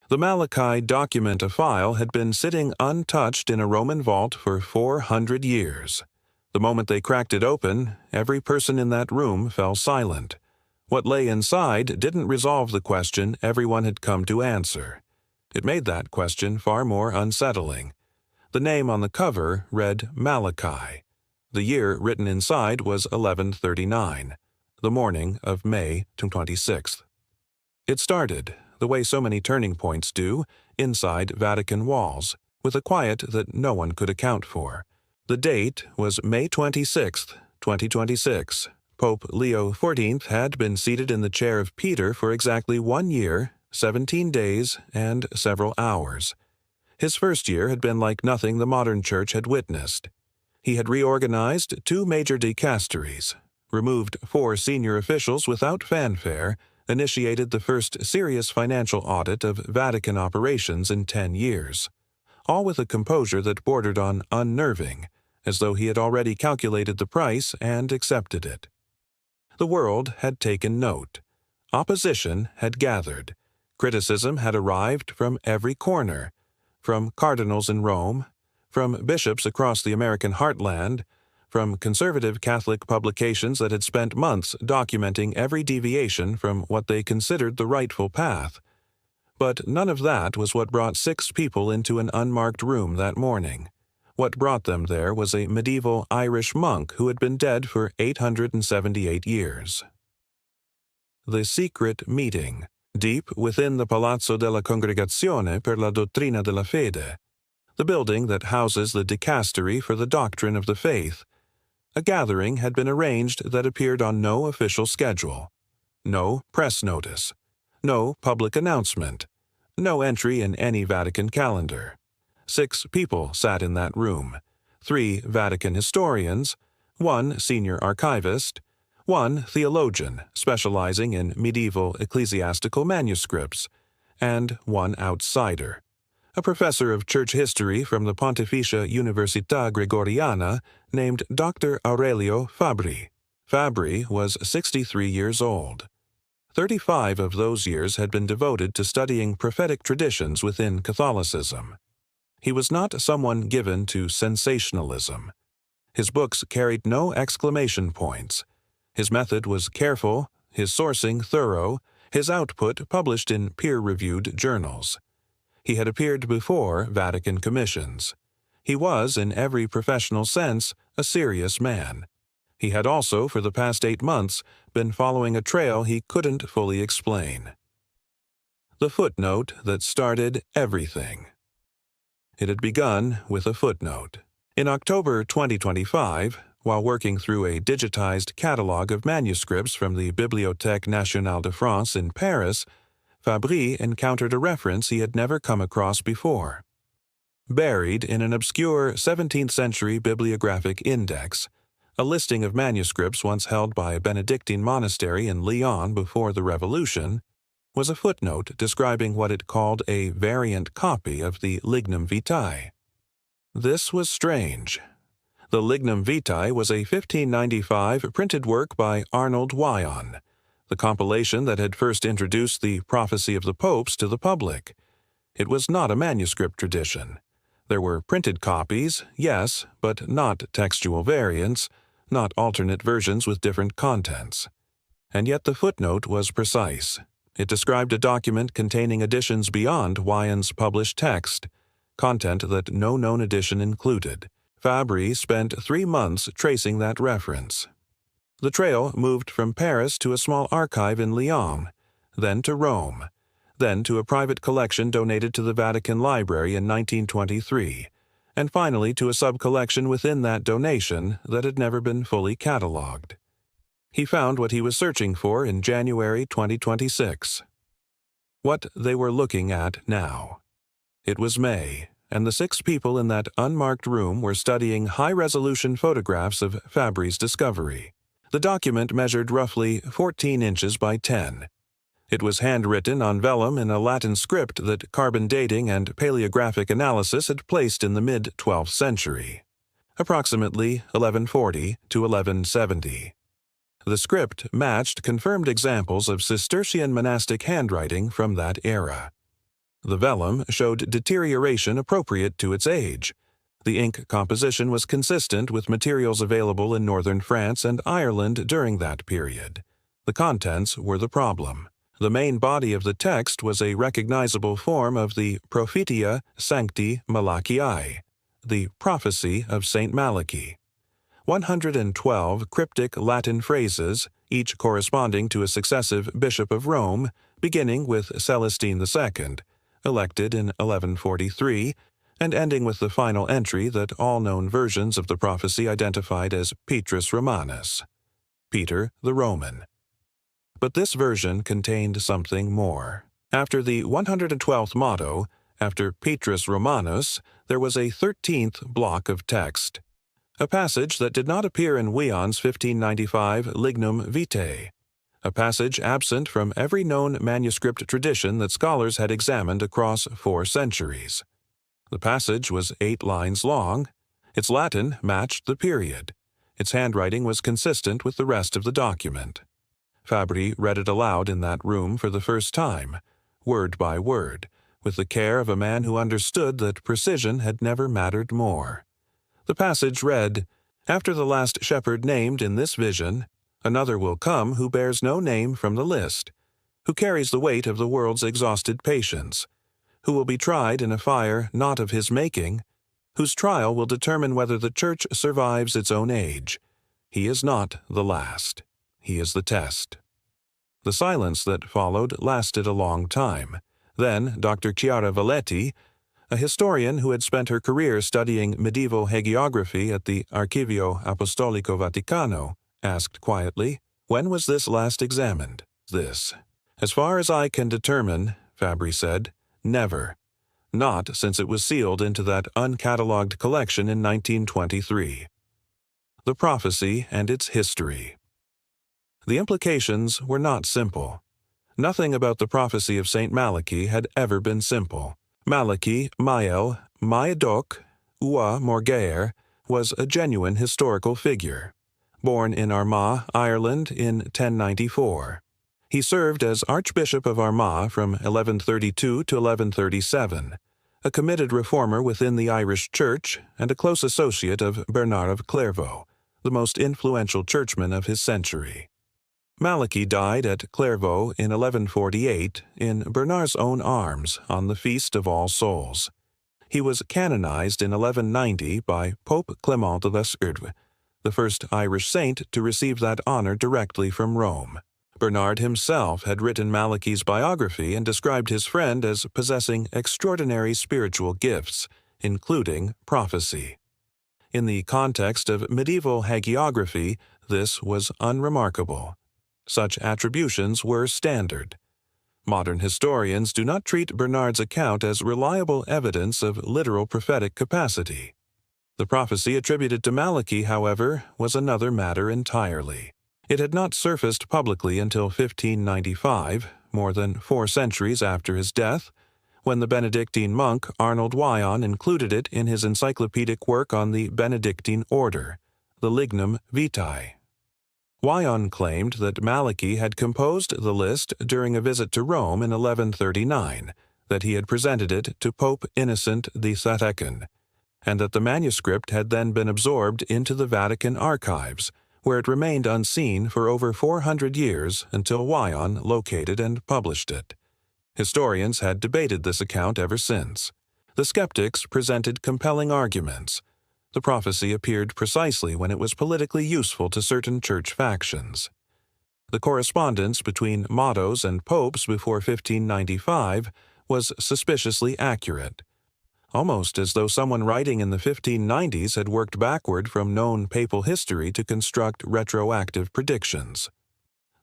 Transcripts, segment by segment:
The Malachi Documenta file had been sitting untouched in a Roman vault for 400 years. The moment they cracked it open, every person in that room fell silent. What lay inside didn't resolve the question everyone had come to answer. It made that question far more unsettling. The name on the cover read Malachi. The year written inside was 1139, the morning of May 26th. It started, the way so many turning points do, inside Vatican walls, with a quiet that no one could account for. The date was May 26th, 2026. Pope Leo XIV had been seated in the chair of Peter for exactly 1 year, 17 days, and several hours. His first year had been like nothing the modern church had witnessed. He had reorganized 2 major dicasteries, removed 4 senior officials without fanfare, initiated the first serious financial audit of Vatican operations in 10 years, all with a composure that bordered on unnerving, as though he had already calculated the price and accepted it. The world had taken note. Opposition had gathered. Criticism had arrived from every corner, from cardinals in Rome, from bishops across the American heartland, from conservative Catholic publications that had spent months documenting every deviation from what they considered the rightful path. But none of that was what brought 6 people into an unmarked room that morning. What brought them there was a medieval Irish monk who had been dead for 878 years. The secret meeting, deep within the Palazzo della Congregazione per la Dottrina della Fede, the building that houses the dicastery for the doctrine of the faith. A gathering had been arranged that appeared on no official schedule. No press notice. No public announcement. No entry in any Vatican calendar. 6 people sat in that room. 3 Vatican historians, 1 senior archivist, 1 theologian specializing in medieval ecclesiastical manuscripts, and 1 outsider, a professor of church history from the Pontificia Università Gregoriana named Dr. Aurelio Fabri. Fabri was 63 years old. 35 of those years had been devoted to studying prophetic traditions within Catholicism. He was not someone given to sensationalism. His books carried no exclamation points. His method was careful, his sourcing thorough, his output published in peer-reviewed journals. He had appeared before Vatican commissions. He was, in every professional sense, a serious man. He had also, for the past 8 months, been following a trail he couldn't fully explain. The footnote that started everything. It had begun with a footnote. In October 2025, while working through a digitized catalog of manuscripts from the Bibliothèque Nationale de France in Paris, Fabri encountered a reference he had never come across before. Buried in an obscure 17th-century bibliographic index, a listing of manuscripts once held by a Benedictine monastery in Lyon before the Revolution, was a footnote describing what it called a variant copy of the Lignum Vitae. This was strange. The Lignum Vitae was a 1595 printed work by Arnold Wyon, the compilation that had first introduced the prophecy of the popes to the public. It was not a manuscript tradition. There were printed copies, yes, but not textual variants, not alternate versions with different contents. And yet the footnote was precise. It described a document containing additions beyond Wyon's published text, content that no known edition included. Fabri spent 3 months tracing that reference. The trail moved from Paris to a small archive in Lyon, then to Rome, then to a private collection donated to the Vatican Library in 1923, and finally to a sub-collection within that donation that had never been fully catalogued. He found what he was searching for in January 2026. What they were looking at now. It was May, and the 6 people in that unmarked room were studying high-resolution photographs of Fabri's discovery. The document measured roughly 14 inches by 10. It was handwritten on vellum in a Latin script that carbon dating and paleographic analysis had placed in the mid-12th century, approximately 1140 to 1170. The script matched confirmed examples of Cistercian monastic handwriting from that era. The vellum showed deterioration appropriate to its age. The ink composition was consistent with materials available in northern France and Ireland during that period. The contents were the problem. The main body of the text was a recognizable form of the Prophetia Sancti Malachii, the prophecy of Saint Malachi. 112 cryptic Latin phrases, each corresponding to a successive bishop of Rome, beginning with Celestine II, elected in 1143, and ending with the final entry that all known versions of the prophecy identified as Petrus Romanus, Peter the Roman. But this version contained something more. After the 112th motto, after Petrus Romanus, there was a 13th block of text, a passage that did not appear in Wion's 1595 Lignum Vitae, a passage absent from every known manuscript tradition that scholars had examined across 4 centuries. The passage was 8 lines long. Its Latin matched the period. Its handwriting was consistent with the rest of the document. Fabri read it aloud in that room for the first time, word by word, with the care of a man who understood that precision had never mattered more. The passage read, "After the last shepherd named in this vision, another will come who bears no name from the list, who carries the weight of the world's exhausted patience, who will be tried in a fire not of his making, whose trial will determine whether the church survives its own age. He is not the last. He is the test." The silence that followed lasted a long time. Then Dr. Chiara Valetti, a historian who had spent her career studying medieval hagiography at the Archivio Apostolico Vaticano, asked quietly, "When was this last examined?" "This. As far as I can determine," Fabri said, "never. Not since it was sealed into that uncatalogued collection in 1923. The prophecy and its history. The implications were not simple. Nothing about the prophecy of Saint Malachi had ever been simple. Malachi, Mael, Maedok, Ua Morgaer, was a genuine historical figure. Born in Armagh, Ireland in 1094. He served as Archbishop of Armagh from 1132 to 1137, a committed reformer within the Irish Church and a close associate of Bernard of Clairvaux, the most influential churchman of his century. Malachi died at Clairvaux in 1148 in Bernard's own arms on the Feast of All Souls. He was canonized in 1190 by Pope Clement de Lescure, the first Irish saint to receive that honor directly from Rome. Bernard himself had written Malachi's biography and described his friend as possessing extraordinary spiritual gifts, including prophecy. In the context of medieval hagiography, this was unremarkable. Such attributions were standard. Modern historians do not treat Bernard's account as reliable evidence of literal prophetic capacity. The prophecy attributed to Malachi, however, was another matter entirely. It had not surfaced publicly until 1595, more than 4 centuries after his death, when the Benedictine monk Arnold Wyon included it in his encyclopedic work on the Benedictine order, the Lignum Vitae. Wyon claimed that Malachi had composed the list during a visit to Rome in 1139, that he had presented it to Pope Innocent II, and that the manuscript had then been absorbed into the Vatican archives, where it remained unseen for over 400 years until Wyon located and published it. Historians had debated this account ever since. The skeptics presented compelling arguments. The prophecy appeared precisely when it was politically useful to certain church factions. The correspondence between mottos and popes before 1595 was suspiciously accurate, almost as though someone writing in the 1590s had worked backward from known papal history to construct retroactive predictions.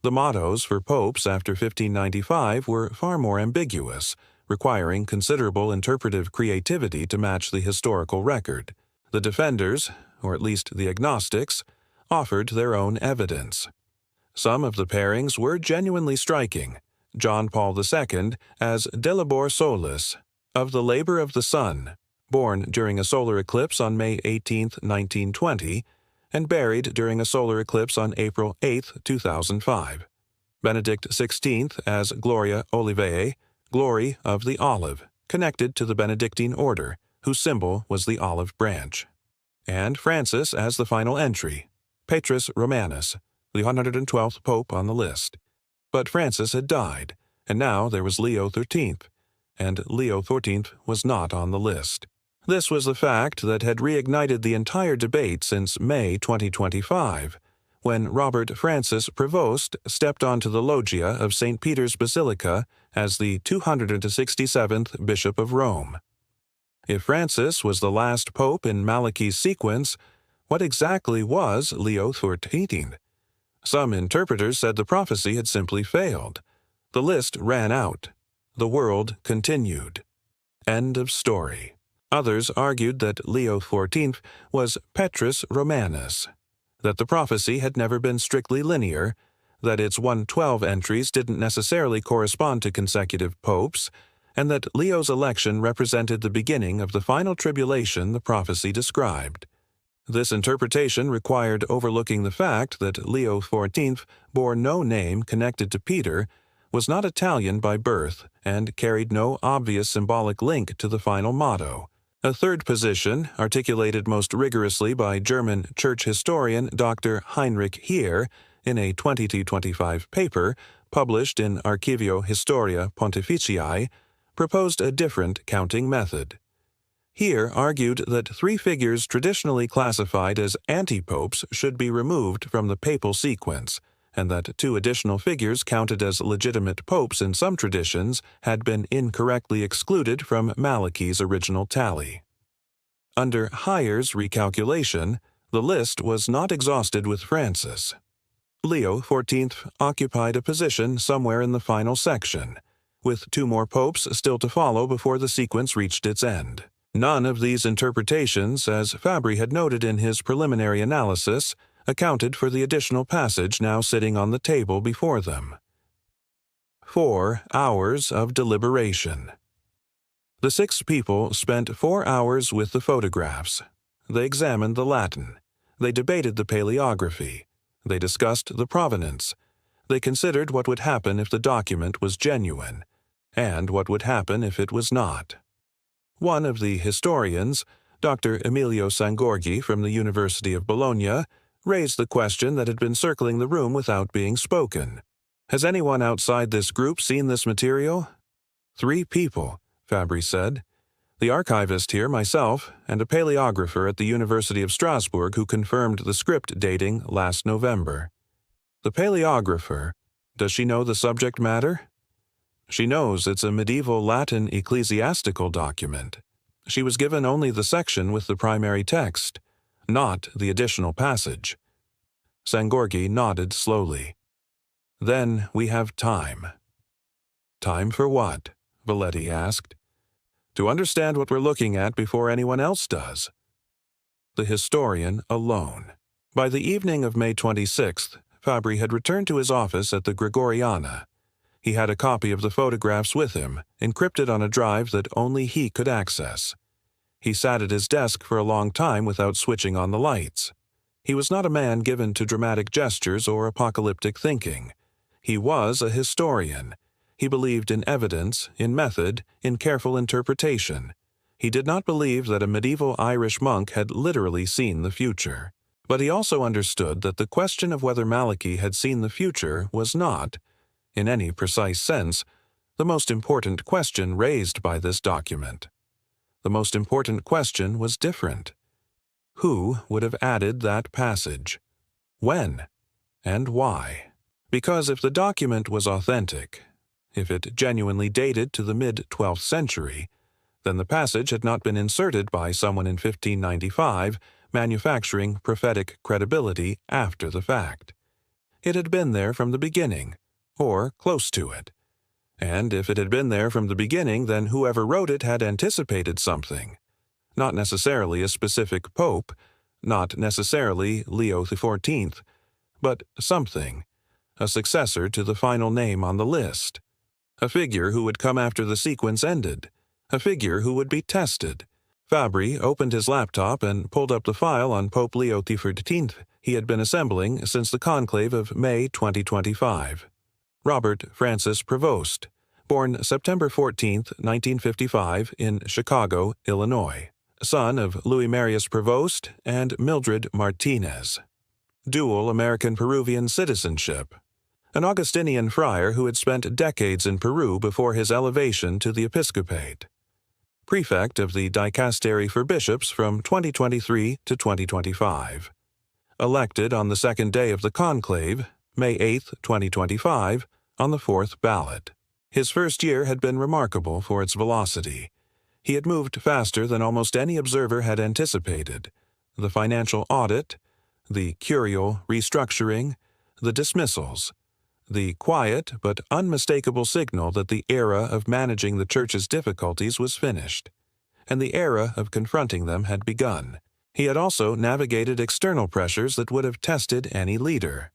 The mottos for popes after 1595 were far more ambiguous, requiring considerable interpretive creativity to match the historical record. The defenders, or at least the agnostics, offered their own evidence. Some of the pairings were genuinely striking. John Paul II as De Labor Solis, of the labor of the sun, born during a solar eclipse on May 18, 1920, and buried during a solar eclipse on April 8, 2005. Benedict XVI as Gloria Olivae, Glory of the Olive, connected to the Benedictine order, whose symbol was the olive branch. And Francis as the final entry, Petrus Romanus, the 112th pope on the list. But Francis had died, and now there was Leo XIII, and Leo XIV was not on the list. This was the fact that had reignited the entire debate since May 2025, when Robert Francis Prevost stepped onto the loggia of St. Peter's Basilica as the 267th Bishop of Rome. If Francis was the last pope in Malachi's sequence, what exactly was Leo XIV? Some interpreters said the prophecy had simply failed. The list ran out. The world continued. End of story. Others argued that Leo XIV was Petrus Romanus, that the prophecy had never been strictly linear, that its 112 entries didn't necessarily correspond to consecutive popes, and that Leo's election represented the beginning of the final tribulation the prophecy described. This interpretation required overlooking the fact that Leo XIV bore no name connected to Peter, was not Italian by birth, and carried no obvious symbolic link to the final motto. A third position, articulated most rigorously by German church historian Dr. Heinrich Heer in a 2025 paper published in Archivio Historia Pontificii, proposed a different counting method. Heer argued that three figures traditionally classified as antipopes should be removed from the papal sequence, and that two additional figures counted as legitimate popes in some traditions had been incorrectly excluded from Malachi's original tally. Under Heer's recalculation, the list was not exhausted with Francis. Leo XIV occupied a position somewhere in the final section, with two more popes still to follow before the sequence reached its end. None of these interpretations, as Fabry had noted in his preliminary analysis, accounted for the additional passage now sitting on the table before them. 4 hours of deliberation. The 6 people spent 4 hours with the photographs. They examined the Latin. They debated the paleography. They discussed the provenance. They considered what would happen if the document was genuine, and what would happen if it was not. One of the historians, Dr. Emilio Sangorghi from the University of Bologna, raised the question that had been circling the room without being spoken. Has anyone outside this group seen this material? 3 people, Fabry said. The archivist here, myself, and a paleographer at the University of Strasbourg who confirmed the script dating last November. The paleographer, does she know the subject matter? She knows it's a medieval Latin ecclesiastical document. She was given only the section with the primary text, not the additional passage. Sangorghi nodded slowly. Then we have time. Time for what? Valetti asked. To understand what we're looking at before anyone else does. The historian alone. By the evening of May 26th, Fabry had returned to his office at the Gregoriana. He had a copy of the photographs with him, encrypted on a drive that only he could access. He sat at his desk for a long time without switching on the lights. He was not a man given to dramatic gestures or apocalyptic thinking. He was a historian. He believed in evidence, in method, in careful interpretation. He did not believe that a medieval Irish monk had literally seen the future. But he also understood that the question of whether Malachi had seen the future was not, in any precise sense, the most important question raised by this document. The most important question was different. Who would have added that passage? When? And why? Because if the document was authentic, if it genuinely dated to the mid-12th century, then the passage had not been inserted by someone in 1595, manufacturing prophetic credibility after the fact. It had been there from the beginning, or close to it. And if it had been there from the beginning, then whoever wrote it had anticipated something. Not necessarily a specific pope, not necessarily Leo XIV, but something, a successor to the final name on the list. A figure who would come after the sequence ended. A figure who would be tested. Fabry opened his laptop and pulled up the file on Pope Leo XIV he had been assembling since the conclave of May 2025. Robert Francis Prevost, born September 14, 1955, in Chicago, Illinois, son of Louis Marius Prevost and Mildred Martinez. Dual American-Peruvian citizenship. An Augustinian friar who had spent decades in Peru before his elevation to the episcopate. Prefect of the Dicastery for Bishops from 2023 to 2025. Elected on the second day of the conclave, May 8, 2025, on the fourth ballot. His first year had been remarkable for its velocity. He had moved faster than almost any observer had anticipated. The financial audit, the curial restructuring, the dismissals, the quiet but unmistakable signal that the era of managing the Church's difficulties was finished, and the era of confronting them had begun. He had also navigated external pressures that would have tested any leader.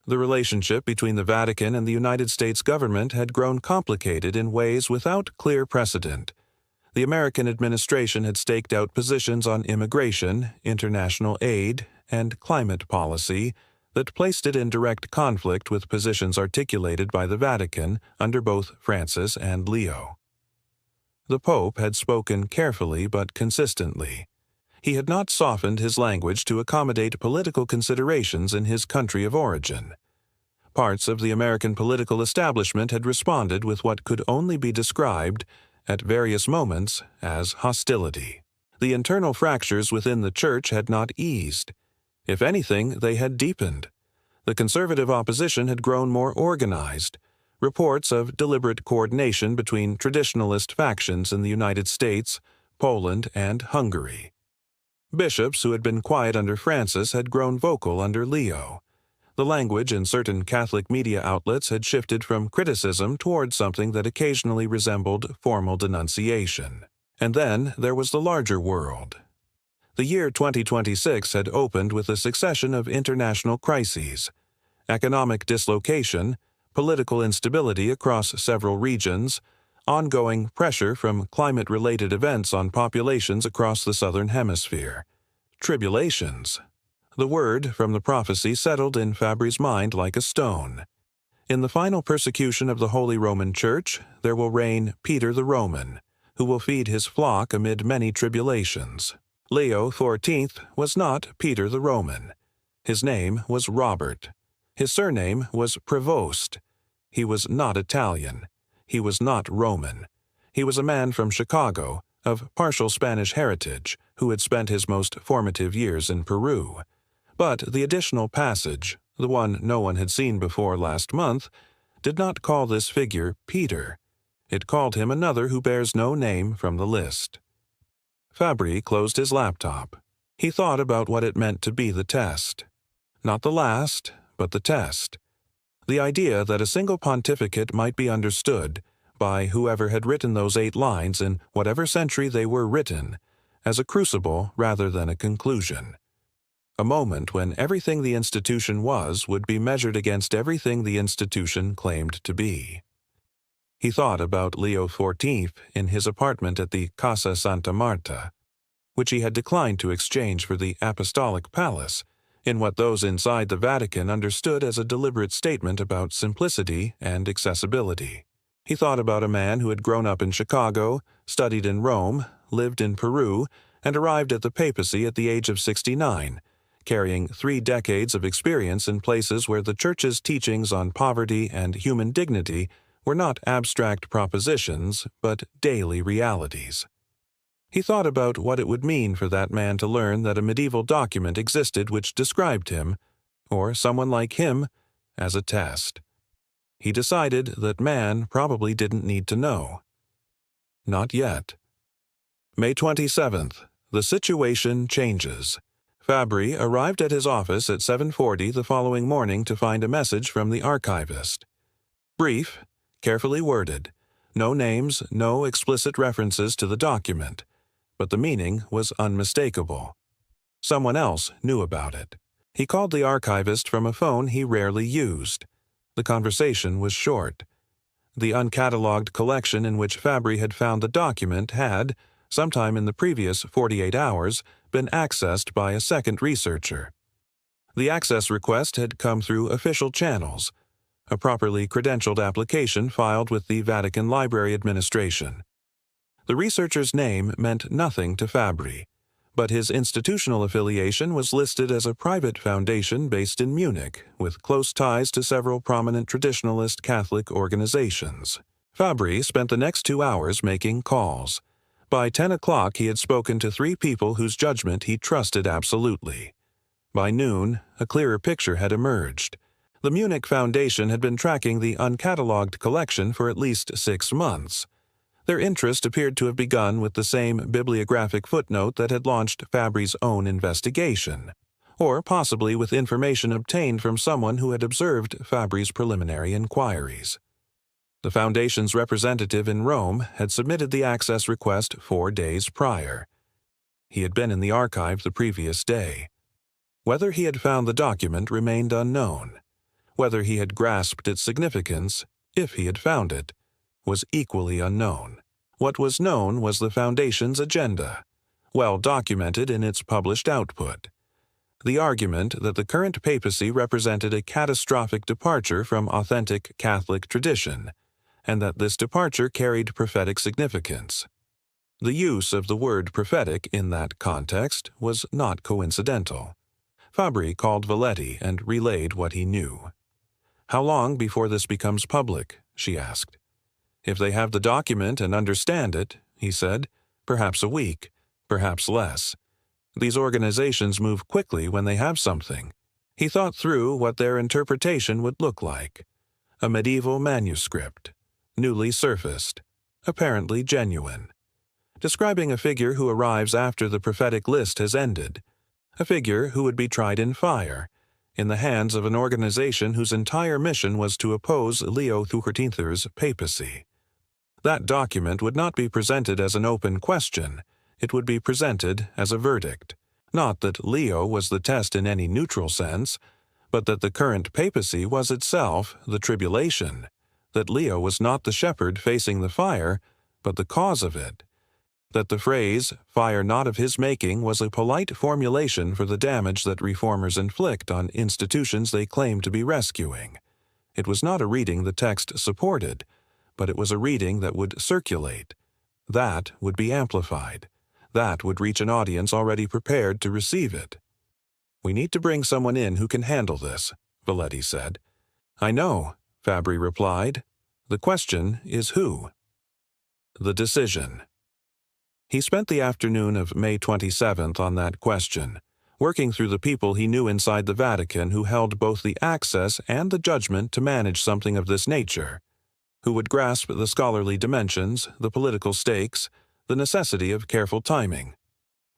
The relationship between the Vatican and the United States government had grown complicated in ways without clear precedent. The American administration had staked out positions on immigration, international aid, and climate policy that placed it in direct conflict with positions articulated by the Vatican under both Francis and Leo. The Pope had spoken carefully but consistently. He had not softened his language to accommodate political considerations in his country of origin. Parts of the American political establishment had responded with what could only be described, at various moments, as hostility. The internal fractures within the Church had not eased. If anything, they had deepened. The conservative opposition had grown more organized. Reports of deliberate coordination between traditionalist factions in the United States, Poland, and Hungary. Bishops who had been quiet under Francis had grown vocal under Leo. The language in certain Catholic media outlets had shifted from criticism toward something that occasionally resembled formal denunciation. And then there was the larger world. The year 2026 had opened with a succession of international crises, economic dislocation, political instability across several regions, ongoing pressure from climate-related events on populations across the Southern Hemisphere, tribulations. The word from the prophecy settled in Fabri's mind like a stone. In the final persecution of the Holy Roman Church, there will reign Peter the Roman, who will feed his flock amid many tribulations. Leo XIV was not Peter the Roman. His name was Robert. His surname was Prevost. He was not Italian. He was not Roman. He was a man from Chicago, of partial Spanish heritage, who had spent his most formative years in Peru. But the additional passage, the one no one had seen before last month, did not call this figure Peter. It called him another who bears no name from the list. Fabri closed his laptop. He thought about what it meant to be the test. Not the last, but the test. The idea that a single pontificate might be understood, by whoever had written those 8 lines in whatever century they were written, as a crucible rather than a conclusion. A moment when everything the institution was would be measured against everything the institution claimed to be. He thought about Leo XIV in his apartment at the Casa Santa Marta, which he had declined to exchange for the Apostolic Palace, in what those inside the Vatican understood as a deliberate statement about simplicity and accessibility. He thought about a man who had grown up in Chicago, studied in Rome, lived in Peru, and arrived at the papacy at the age of 69, carrying 3 decades of experience in places where the Church's teachings on poverty and human dignity were not abstract propositions, but daily realities. He thought about what it would mean for that man to learn that a medieval document existed which described him, or someone like him, as a test. He decided that man probably didn't need to know. Not yet. May 27th. The situation changes. Fabri arrived at his office at 7:40 the following morning to find a message from the archivist. Brief, carefully worded, no names, no explicit references to the document, but the meaning was unmistakable. Someone else knew about it. He called the archivist from a phone he rarely used. The conversation was short. The uncatalogued collection in which Fabri had found the document had, sometime in the previous 48 hours, been accessed by a second researcher. The access request had come through official channels. a properly credentialed application filed with the Vatican Library Administration. The researcher's name meant nothing to Fabry, but his institutional affiliation was listed as a private foundation based in Munich, with close ties to several prominent traditionalist Catholic organizations. Fabry spent the next 2 hours making calls. By 10 o'clock he had spoken to 3 people whose judgment he trusted absolutely. By noon, a clearer picture had emerged. The Munich Foundation had been tracking the uncatalogued collection for at least 6 months. Their interest appeared to have begun with the same bibliographic footnote that had launched Fabry's own investigation, or possibly with information obtained from someone who had observed Fabry's preliminary inquiries. The Foundation's representative in Rome had submitted the access request 4 days prior. He had been in the archive the previous day. Whether he had found the document remained unknown. Whether he had grasped its significance, if he had found it, was equally unknown. What was known was the Foundation's agenda, well documented in its published output. The argument that the current papacy represented a catastrophic departure from authentic Catholic tradition, and that this departure carried prophetic significance. The use of the word prophetic in that context was not coincidental. Fabry called Valetti and relayed what he knew. "How long before this becomes public?" she asked. "If they have the document and understand it," he said, "perhaps a week, perhaps less. These organizations move quickly when they have something." He thought through what their interpretation would look like. A medieval manuscript, newly surfaced, apparently genuine, describing a figure who arrives after the prophetic list has ended, a figure who would be tried in fire, in the hands of an organization whose entire mission was to oppose Leo XIV's papacy. That document would not be presented as an open question, it would be presented as a verdict. Not that Leo was the test in any neutral sense, but that the current papacy was itself the tribulation, that Leo was not the shepherd facing the fire, but the cause of it, that the phrase, "fire not of his making," was a polite formulation for the damage that reformers inflict on institutions they claim to be rescuing. It was not a reading the text supported, but it was a reading that would circulate. That would be amplified. That would reach an audience already prepared to receive it. "We need to bring someone in who can handle this," Valetti said. "I know," Fabry replied. "The question is who?" The decision. He spent the afternoon of May 27th on that question, working through the people he knew inside the Vatican who held both the access and the judgment to manage something of this nature, who would grasp the scholarly dimensions, the political stakes, the necessity of careful timing.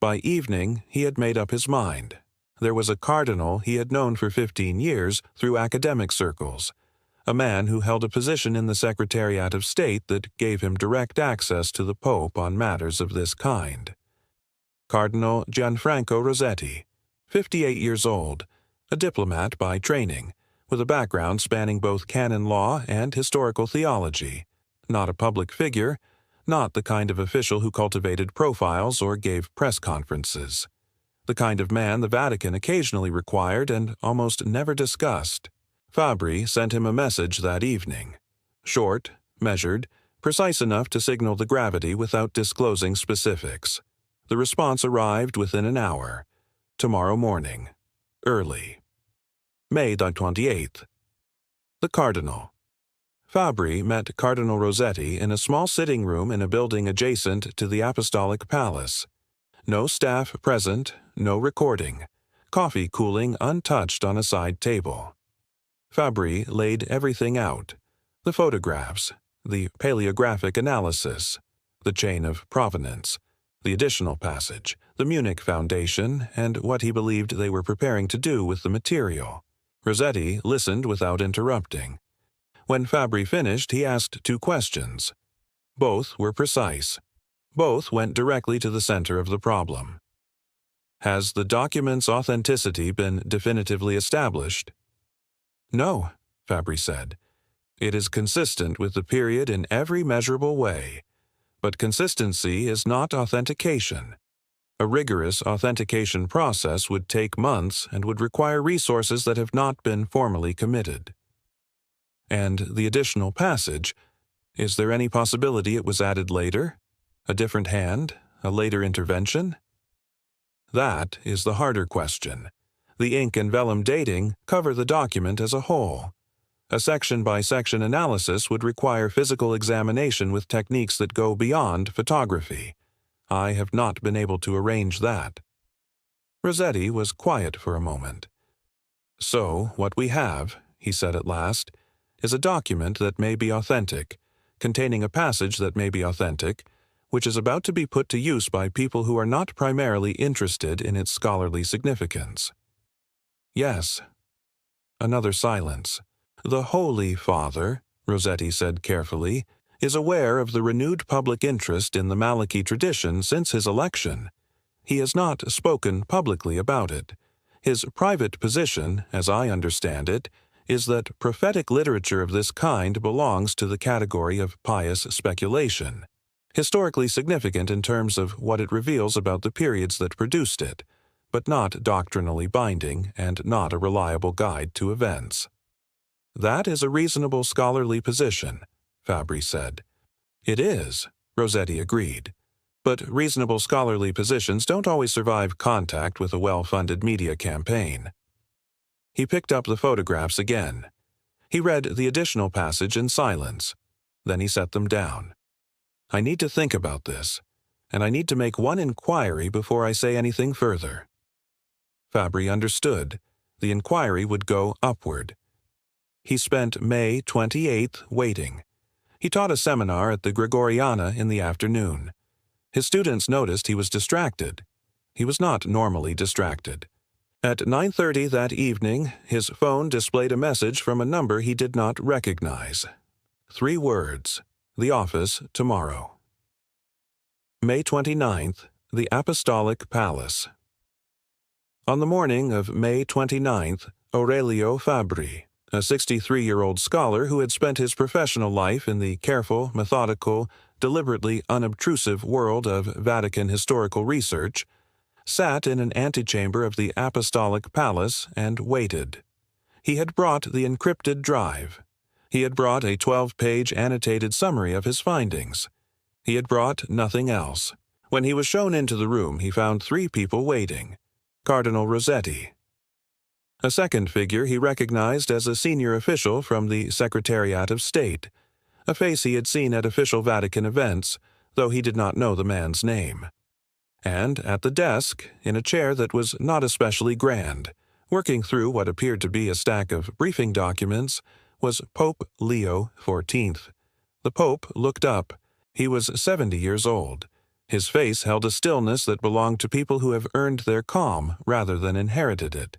By evening, he had made up his mind. There was a cardinal he had known for 15 years through academic circles, a man who held a position in the Secretariat of State that gave him direct access to the Pope on matters of this kind. Cardinal Gianfranco Rossetti, 58 years old, a diplomat by training, with a background spanning both canon law and historical theology, not a public figure, not the kind of official who cultivated profiles or gave press conferences, the kind of man the Vatican occasionally required and almost never discussed. Fabry sent him a message that evening, short, measured, precise enough to signal the gravity without disclosing specifics. The response arrived within an hour. Tomorrow morning. Early. May the 28th. The Cardinal. Fabry met Cardinal Rossetti in a small sitting room in a building adjacent to the Apostolic Palace. No staff present, no recording. Coffee cooling untouched on a side table. Fabry laid everything out. The photographs, the paleographic analysis, the chain of provenance, the additional passage, the Munich Foundation, and what he believed they were preparing to do with the material. Rossetti listened without interrupting. When Fabry finished, he asked 2 questions. Both were precise. Both went directly to the center of the problem. Has the document's authenticity been definitively established? No, Fabry said. It is consistent with the period in every measurable way. But consistency is not authentication. A rigorous authentication process would take months and would require resources that have not been formally committed. And the additional passage, is there any possibility it was added later? A different hand? A later intervention? That is the harder question. The ink and vellum dating cover the document as a whole. A section-by-section analysis would require physical examination with techniques that go beyond photography. I have not been able to arrange that. Rossetti was quiet for a moment. So, what we have, he said at last, is a document that may be authentic, containing a passage that may be authentic, which is about to be put to use by people who are not primarily interested in its scholarly significance. Yes. Another silence. The Holy Father, Rossetti said carefully, is aware of the renewed public interest in the Maliki tradition since his election. He has not spoken publicly about it. His private position, as I understand it, is that prophetic literature of this kind belongs to the category of pious speculation, historically significant in terms of what it reveals about the periods that produced it, but not doctrinally binding and not a reliable guide to events. That is a reasonable scholarly position, Fabry said. It is, Rossetti agreed. But reasonable scholarly positions don't always survive contact with a well-funded media campaign. He picked up the photographs again. He read the additional passage in silence. Then he set them down. I need to think about this, and I need to make one inquiry before I say anything further. Fabry understood. The inquiry would go upward. He spent May 28th waiting. He taught a seminar at the Gregoriana in the afternoon. His students noticed he was distracted. He was not normally distracted. At 9:30 that evening, his phone displayed a message from a number he did not recognize. 3 words, "The office tomorrow." May 29th, the Apostolic Palace. On the morning of May 29th, Aurelio Fabri, a 63-year-old scholar who had spent his professional life in the careful, methodical, deliberately unobtrusive world of Vatican historical research, sat in an antechamber of the Apostolic Palace and waited. He had brought the encrypted drive. He had brought a 12-page annotated summary of his findings. He had brought nothing else. When he was shown into the room, he found 3 people waiting. Cardinal Rossetti. A second figure he recognized as a senior official from the Secretariat of State, a face he had seen at official Vatican events, though he did not know the man's name. And at the desk, in a chair that was not especially grand, working through what appeared to be a stack of briefing documents, was Pope Leo XIV. The Pope looked up. He was 70 years old. His face held a stillness that belonged to people who have earned their calm rather than inherited it.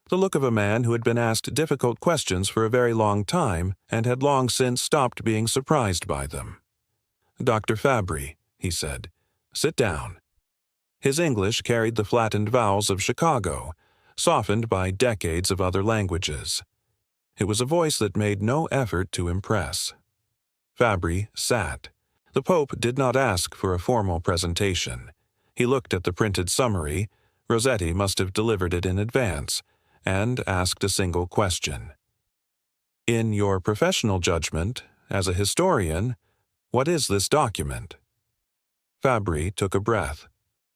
The look of a man who had been asked difficult questions for a very long time and had long since stopped being surprised by them. "Dr. Fabry," he said, "sit down." His English carried the flattened vowels of Chicago, softened by decades of other languages. It was a voice that made no effort to impress. Fabry sat. The Pope did not ask for a formal presentation. He looked at the printed summary, Rossetti must have delivered it in advance, and asked a single question. In your professional judgment, as a historian, what is this document? Fabry took a breath.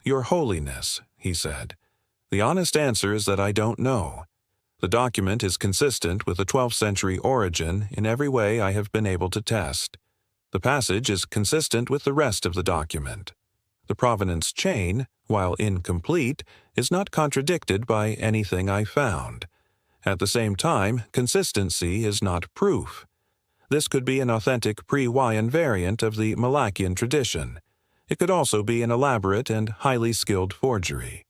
Your Holiness, he said, the honest answer is that I don't know. The document is consistent with a 12th century origin in every way I have been able to test. The passage is consistent with the rest of the document. The provenance chain, while incomplete, is not contradicted by anything I found. At the same time, consistency is not proof. This could be an authentic pre-Hawaiian variant of the Malachian tradition. It could also be an elaborate and highly skilled forgery.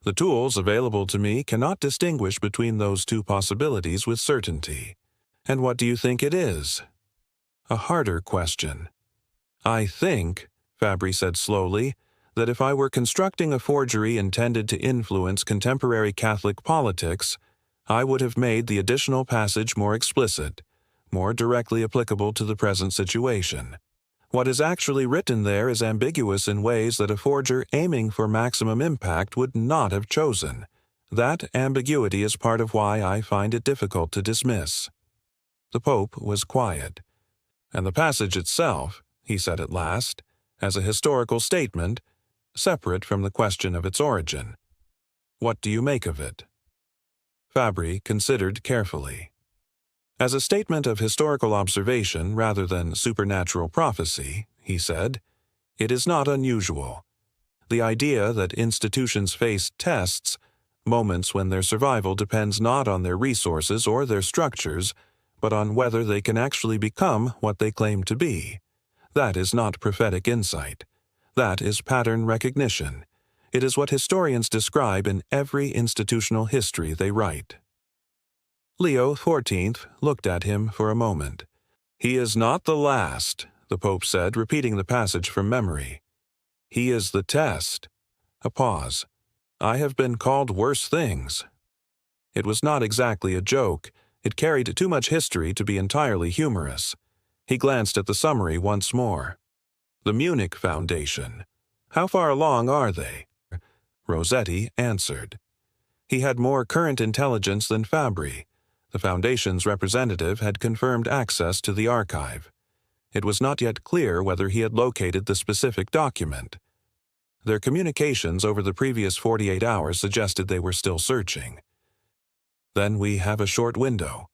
The tools available to me cannot distinguish between those 2 possibilities with certainty. And what do you think it is? A harder question. I think, Fabry said slowly, that if I were constructing a forgery intended to influence contemporary Catholic politics, I would have made the additional passage more explicit, more directly applicable to the present situation. What is actually written there is ambiguous in ways that a forger aiming for maximum impact would not have chosen. That ambiguity is part of why I find it difficult to dismiss. The Pope was quiet. "And the passage itself," he said at last, "as a historical statement, separate from the question of its origin. What do you make of it?" Fabry considered carefully. "As a statement of historical observation rather than supernatural prophecy," he said, "it is not unusual. The idea that institutions face tests, moments when their survival depends not on their resources or their structures, but on whether they can actually become what they claim to be. That is not prophetic insight. That is pattern recognition. It is what historians describe in every institutional history they write." Leo XIV looked at him for a moment. "He is not the last," the Pope said, repeating the passage from memory. "He is the test." A pause. "I have been called worse things." It was not exactly a joke. It carried too much history to be entirely humorous. He glanced at the summary once more. "The Munich Foundation. How far along are they?" Rossetti answered. He had more current intelligence than Fabry. The Foundation's representative had confirmed access to the archive. It was not yet clear whether he had located the specific document. Their communications over the previous 48 hours suggested they were still searching. "Then we have a short window."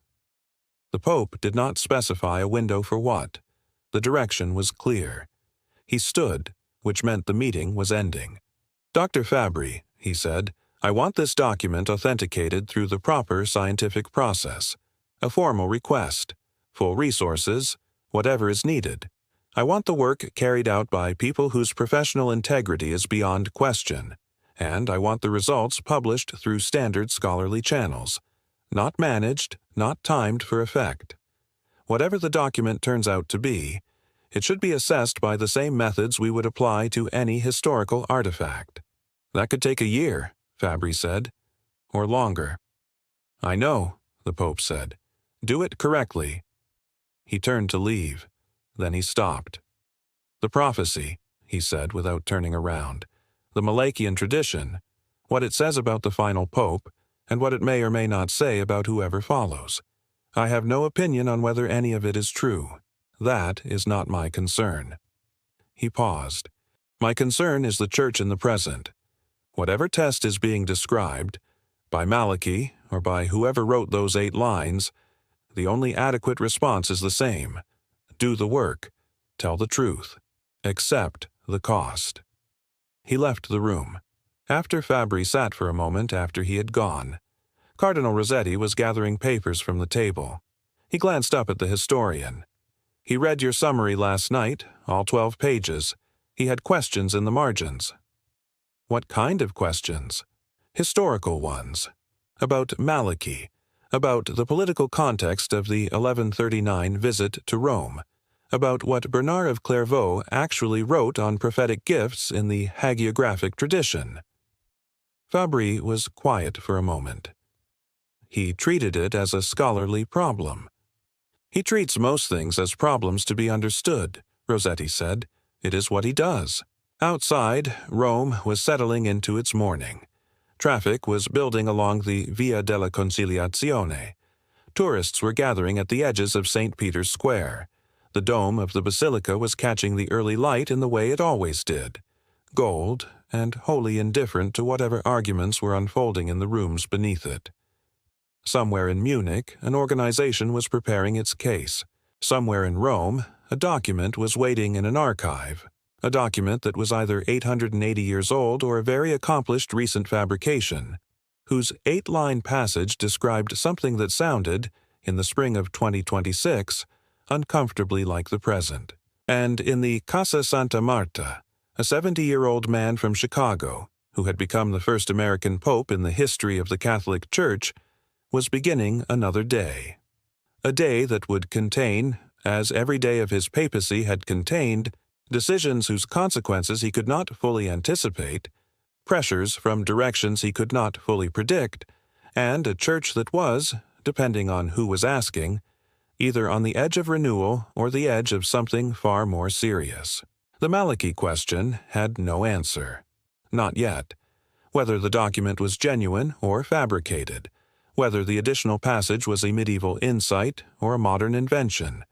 The Pope did not specify a window for what. The direction was clear. He stood, which meant the meeting was ending. "Dr. Fabry," he said, "I want this document authenticated through the proper scientific process. A formal request. Full resources, whatever is needed. I want the work carried out by people whose professional integrity is beyond question. And I want the results published through standard scholarly channels. Not managed, not timed for effect. Whatever the document turns out to be, it should be assessed by the same methods we would apply to any historical artifact." "That could take a year," Fabry said, "or longer." "I know," the Pope said. "Do it correctly." He turned to leave. Then he stopped. "The prophecy," he said without turning around. "The Malachian tradition, what it says about the final Pope, and what it may or may not say about whoever follows. I have no opinion on whether any of it is true. That is not my concern." He paused. "My concern is the Church in the present. Whatever test is being described, by Malachi or by whoever wrote those 8 lines, the only adequate response is the same. Do the work. Tell the truth. Accept the cost." He left the room. After Fabry sat for a moment after he had gone. Cardinal Rossetti was gathering papers from the table. He glanced up at the historian. "He read your summary last night, all 12 pages. He had questions in the margins." "What kind of questions?" "Historical ones. About Malachi. About the political context of the 1139 visit to Rome. About what Bernard of Clairvaux actually wrote on prophetic gifts in the hagiographic tradition." Fabry was quiet for a moment. "He treated it as a scholarly problem." "He treats most things as problems to be understood," Rossetti said. "It is what he does." Outside, Rome was settling into its morning. Traffic was building along the Via della Conciliazione. Tourists were gathering at the edges of St. Peter's Square. The dome of the basilica was catching the early light in the way it always did, gold and wholly indifferent to whatever arguments were unfolding in the rooms beneath it. Somewhere in Munich, an organization was preparing its case. Somewhere in Rome, a document was waiting in an archive, a document that was either 880 years old or a very accomplished recent fabrication, whose 8-line passage described something that sounded, in the spring of 2026, uncomfortably like the present. And in the Casa Santa Marta, a 70-year-old man from Chicago, who had become the first American pope in the history of the Catholic Church, was beginning another day. A day that would contain, as every day of his papacy had contained, decisions whose consequences he could not fully anticipate, pressures from directions he could not fully predict, and a church that was, depending on who was asking, either on the edge of renewal or the edge of something far more serious. The Malachi question had no answer. Not yet. Whether the document was genuine or fabricated, whether the additional passage was a medieval insight or a modern invention,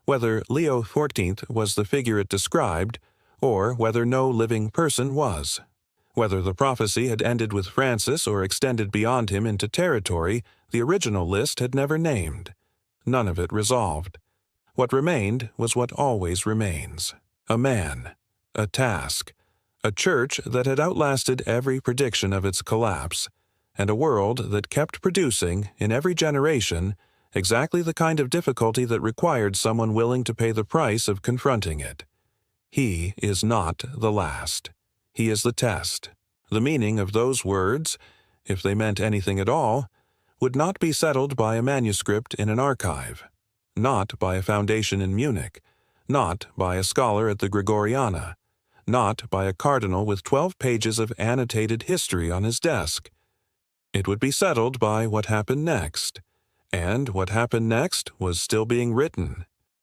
whether Leo XIV was the figure it described, or whether no living person was, whether the prophecy had ended with Francis or extended beyond him into territory the original list had never named. None of it resolved. What remained was what always remains: a man, a task, a church that had outlasted every prediction of its collapse, and a world that kept producing, in every generation, exactly the kind of difficulty that required someone willing to pay the price of confronting it. He is not the last. He is the test. The meaning of those words, if they meant anything at all, would not be settled by a manuscript in an archive, not by a foundation in Munich, not by a scholar at the Gregoriana, not by a cardinal with 12 pages of annotated history on his desk. It would be settled by what happened next, and what happened next was still being written.